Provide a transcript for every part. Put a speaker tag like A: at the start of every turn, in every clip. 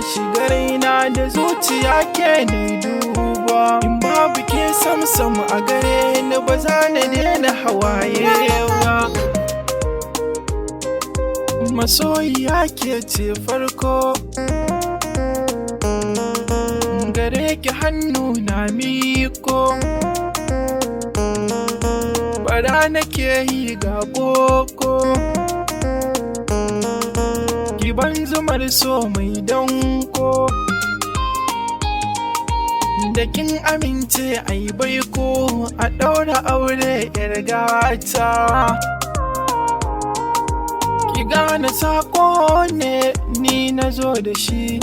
A: shiga raina da zuciya ke ne duba. In babu ke sam a gare ni ba za na daina hawaye ba. Masoyiya ke ce farko, gare ki hannu na miko. Bara nake yi ga boko, ki ban zumar so mai danko. Da kin amince ai baiko a ɗaura aure 'yar gata. Ki gane sako ne ni nazo da shi,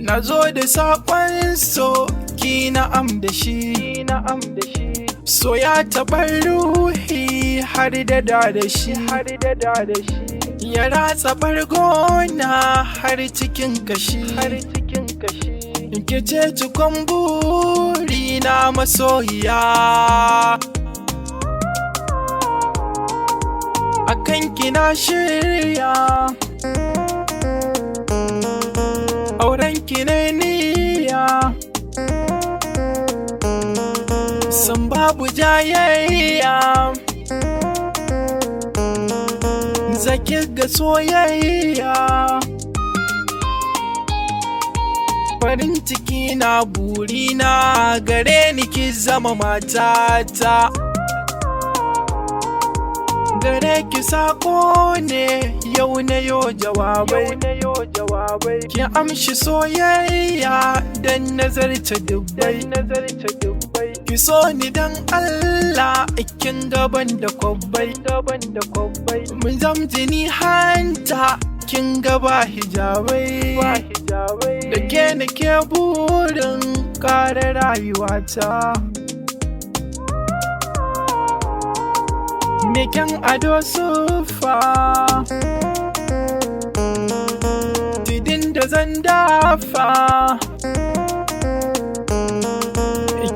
A: nazo da sakon so ki na'am da shi. So ya taɓa ruhi har da shi, ya ratsa bargona har cikin kashi. Ke ce cikon buri na masoyiya, akan kina shirya auren ki ne niyya. San babu jayayya, zaki ga soyayya. Farin ciki na burina gare ni ki zama matata. Gare ki sako ne yau na yo jawabai. Ki amshi soyayya dan nazarta dubbai. Ki so ni dan Allah kin gaban da kwabbai. Mun zamjini hanta kin gaba hijabai. Da ke nake burin kare rayuwata. Meken ado sufa, tidin da zan dafa.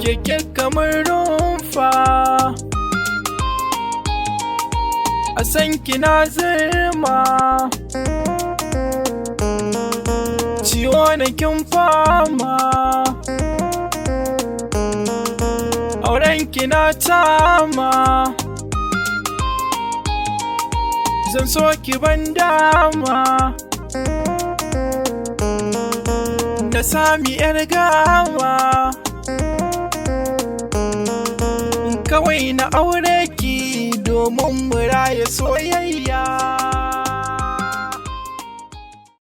A: Keke kamar rumfa, a san kina zirma. Ciwo na kin fama, auren kina tama. Zan so ki ban dama, na sami 'yar gama. Kawai na aure ki domin mu raya soyayya.